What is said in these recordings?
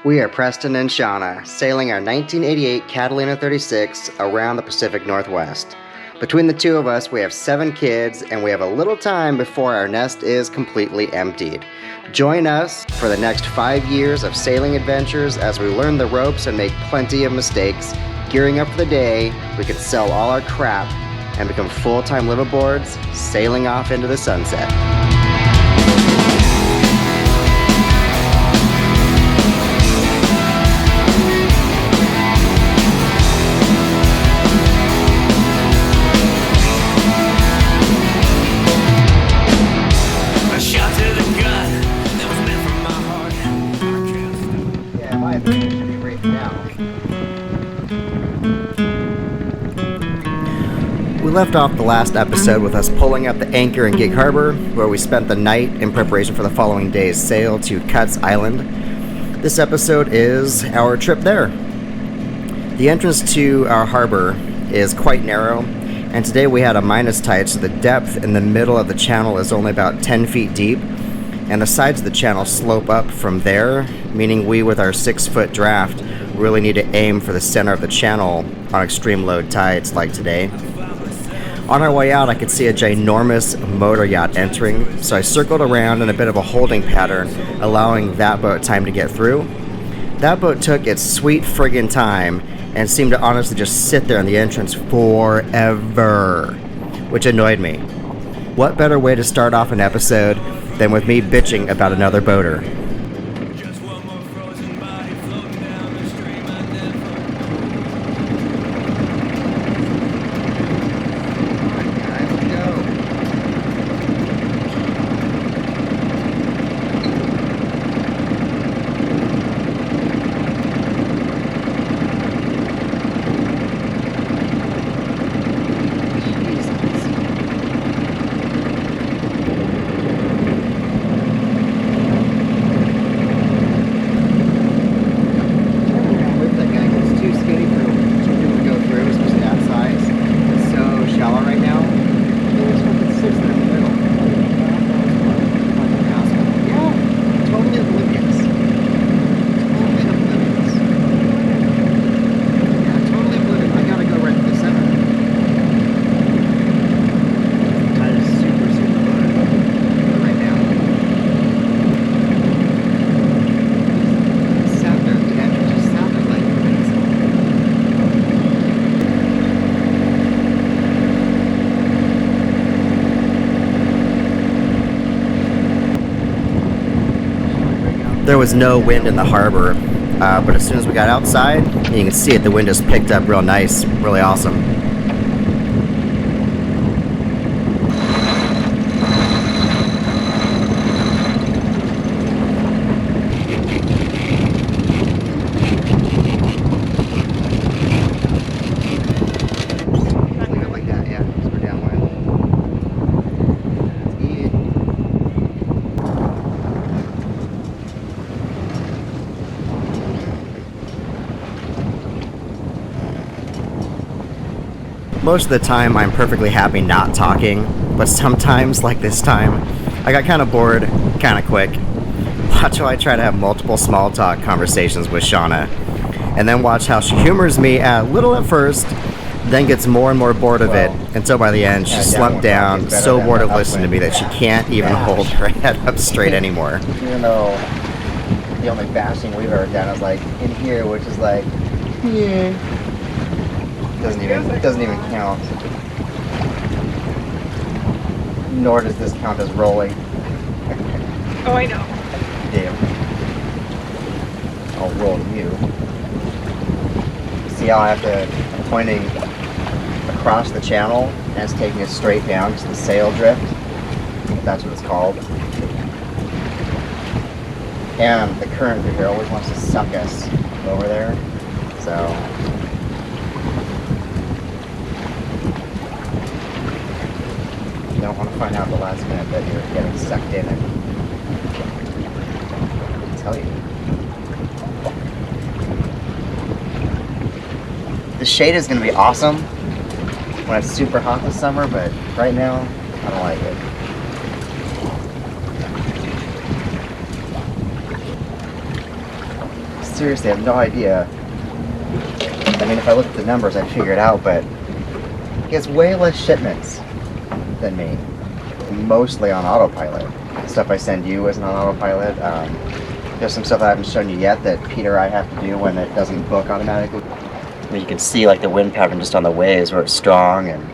We are Preston and Shauna, sailing our 1988 Catalina 36 around the Pacific Northwest. Between the two of us, we have 7 kids, and we have a little time before our nest is completely emptied. Join us for the next 5 years of sailing adventures as we learn the ropes and make plenty of mistakes, gearing up for the day we can sell all our crap and become full-time liveaboards, sailing off into the sunset. We left off the last episode with us pulling up the anchor in Gig Harbor, where we spent the night in preparation for the following day's sail to Cuts Island. This episode is our trip there. The entrance to our harbor is quite narrow, and today we had a minus tide, so the depth in the middle of the channel is only about 10 feet deep, and the sides of the channel slope up from there, meaning we, with our 6-foot draft, really need to aim for the center of the channel on extreme low tides like today. On our way out, I could see a ginormous motor yacht entering, so I circled around in a bit of a holding pattern, allowing that boat time to get through. That boat took its sweet friggin' time and seemed to honestly just sit there in the entrance forever, which annoyed me. What better way to start off an episode than with me bitching about another boater? There was no wind in the harbor, but as soon as we got outside, you can see it, the wind just picked up real nice, really awesome. Most of the time, I'm perfectly happy not talking, but sometimes, like this time, I got kind of bored, kind of quick. Watch how I try to have multiple small talk conversations with Shauna, and then watch how she humors me a little at first, then gets more and more bored of it, until by the end she's slumped down, so bored of listening to me that she can't even hold her head up straight anymore. Even though the only bashing we've ever done is like in here, which is like, yeah. Doesn't even count. Nor does this count as rolling. Oh, I know. Damn. I'll roll you. See how I have to, I'm pointing across the channel and it's taking it straight down to the sail drift. That's what it's called. And the current through here always wants to suck us over there. So don't want to find out the last minute that you're getting sucked in and I tell you. The shade is going to be awesome when it's super hot this summer, but right now, I don't like it. seriously have no idea. I mean, if I look at the numbers, I'd figure it out, but he gets way less shipments than me. Mostly on autopilot. The stuff I send you isn't on autopilot. There's some stuff I haven't shown you yet that Peter or I have to do when it doesn't book automatically. I mean, you can see like the wind pattern just on the waves where it's strong and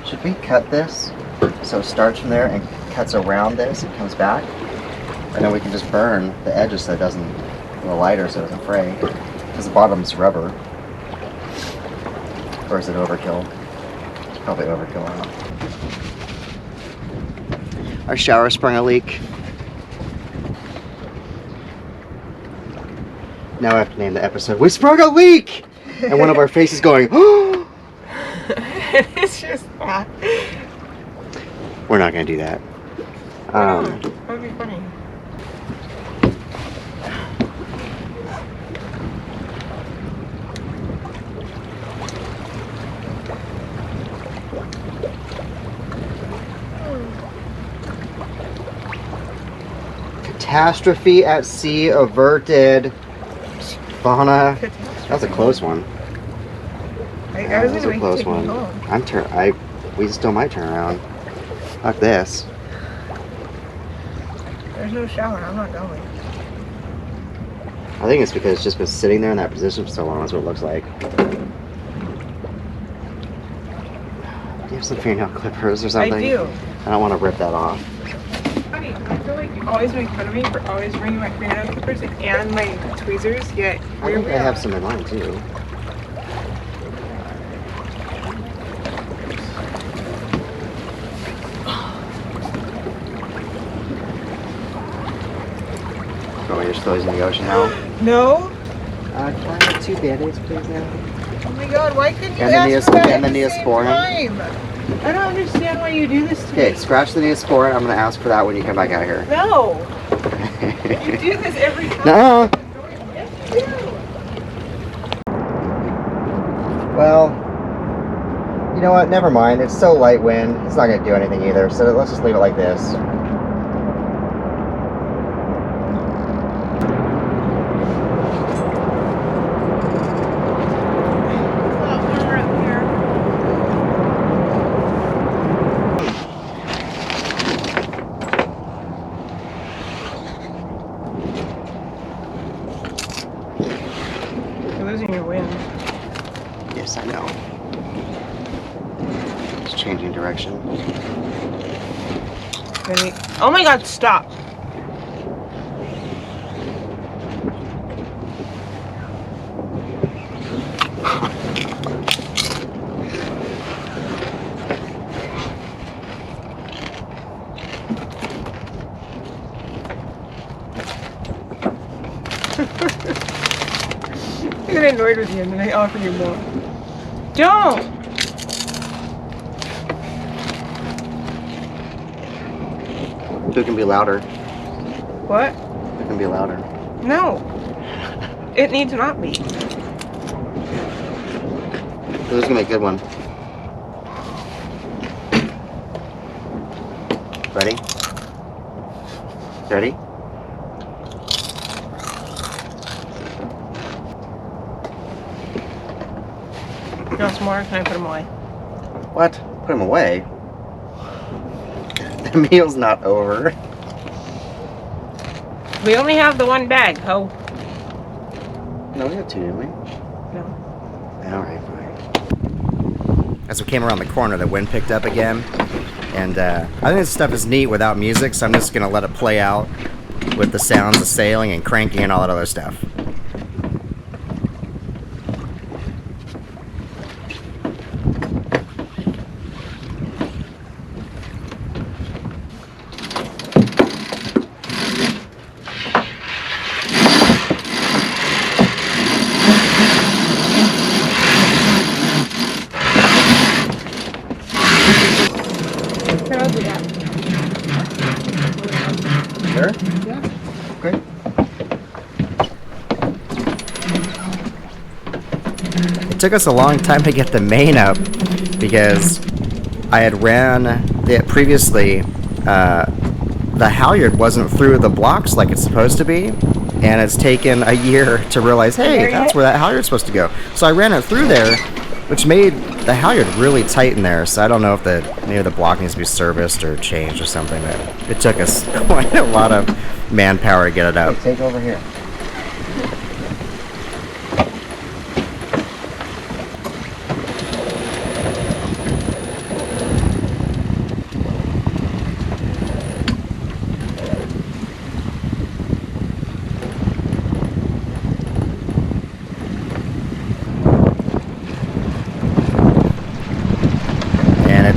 should we cut this so it starts from there and cuts around this and comes back? And then we can just burn the edges so it doesn't, a little lighter so it doesn't fray. Because the bottom's rubber. Or is it overkill? It's probably overkill. Our shower sprung a leak. Now I have to name the episode, "We Sprung a Leak!" And one of our faces going, "Oh!" It's just that. We're not going to do that. That would be funny. Catastrophe at Sea Averted. Fauna. That was a close one. I was That was going a to close take me one. home. We still might turn around. Fuck this. There's no shower. I'm not going. I think it's because it's just been sitting there in that position for so long. That's what it looks like. Do you have some fingernail clippers or something? I do. I don't want to rip that off. Funny, I feel like you always make fun of me for always bringing my fingernail clippers and my tweezers, yet I think I have some in mine too. Oh, you're still using the ocean now? No? Can I have 2 band-aids, please, now? Oh my god, why couldn't you And the ask for that and at the the same Neosporin. time? I don't understand why you do this to Okay, me. scratch the Neosporin. I'm going to ask for that when you come back out here. No! You do this every time. No. Yes, you do. Well, you know what? Never mind. It's so light wind. It's not going to do anything either. So let's just leave it like this. It's a lot warmer up here. You're losing your wind. Yes, I know. It's changing direction. Ready? Oh my god, stop! I get annoyed with you and then I offer you more. Don't! Who can be louder? What? Who can be louder? No. It needs not be. Who's going to be a good one? Ready? Ready? You want some more? Can I put them away? What? Put him away? The meal's not over. We only have the one bag, ho. No, we have 2, didn't we? No. Alright, fine. As we came around the corner, the wind picked up again. And I think this stuff is neat without music, so I'm just going to let it play out with the sounds of sailing and cranking and all that other stuff. Can I do that? Sure? Yeah. Great. It took us a long time to get the main up because I had ran it previously. The halyard wasn't through the blocks like it's supposed to be, and it's taken a year to realize, hey, that's where that halyard's supposed to go. So I ran it through there, which made the halyard really tight in there. So I don't know if maybe the block needs to be serviced or changed or something, but it took us quite a lot of manpower to get it up. Hey, take over here.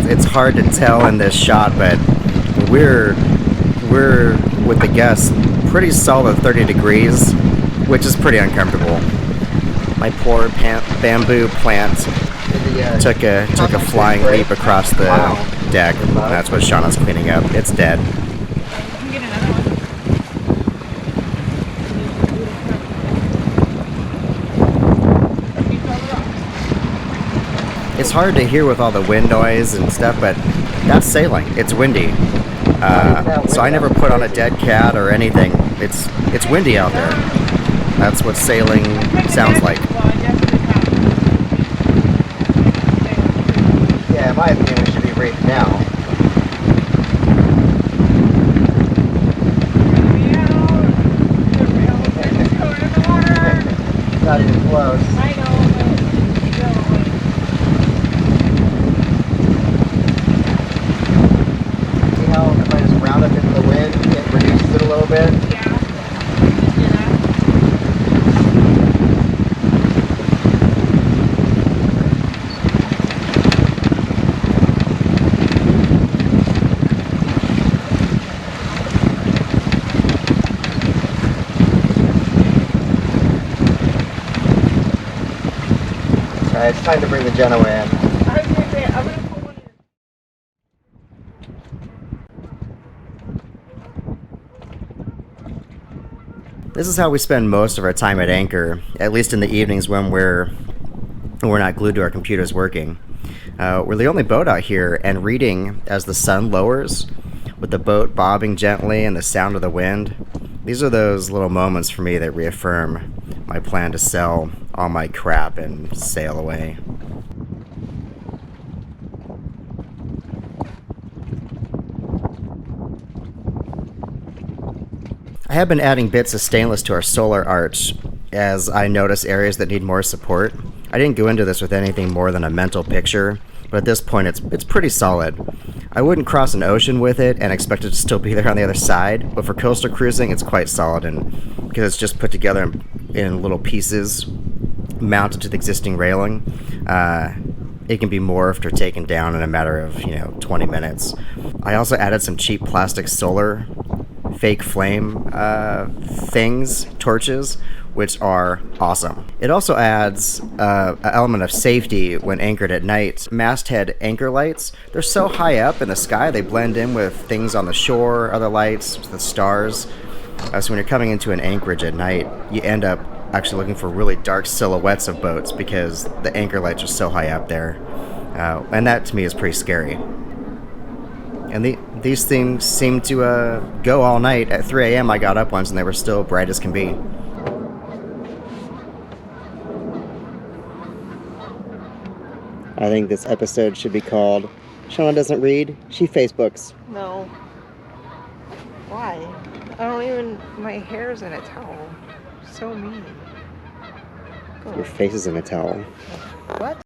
It's hard to tell in this shot, but we're with the gust pretty solid 30 degrees, which is pretty uncomfortable. My poor bamboo plant took a flying leap across the deck. That's what Shauna's cleaning up. It's dead. You can get another one. It's hard to hear with all the wind noise and stuff, but that's sailing. It's windy. So I never put on a dead cat or anything. It's windy out there. That's what sailing sounds like. Yeah, in my opinion, we should be reefed now. Not even close. I know. See how if I just round up into the wind, it reduces it a little bit? Yeah. Do that. Alright, it's time to bring the Genoa in. I was gonna say, I'm gonna put one in. This is how we spend most of our time at anchor, at least in the evenings when we're not glued to our computers working. We're the only boat out here, and reading as the sun lowers, with the boat bobbing gently and the sound of the wind. These are those little moments for me that reaffirm my plan to sell all my crap and sail away. I have been adding bits of stainless to our solar arch as I notice areas that need more support. I didn't go into this with anything more than a mental picture, but at this point it's pretty solid. I wouldn't cross an ocean with it and expect it to still be there on the other side, but for coastal cruising it's quite solid, and because it's just put together in little pieces mounted to the existing railing, it can be morphed or taken down in a matter of 20 minutes. I also added some cheap plastic solar fake flame torches, which are awesome. It also adds an element of safety when anchored at night. Masthead anchor lights, they're so high up in the sky, they blend in with things on the shore, other lights, the stars. So when you're coming into an anchorage at night, you end up actually looking for really dark silhouettes of boats because the anchor lights are so high up there. And that to me is pretty scary. And these things seem to go all night. At 3 a.m. I got up once and they were still bright as can be. I think this episode should be called Shauna Doesn't Read, She Facebooks. No. Why? I don't even. My hair's in a towel. So mean. Go. Your face is in a towel. What?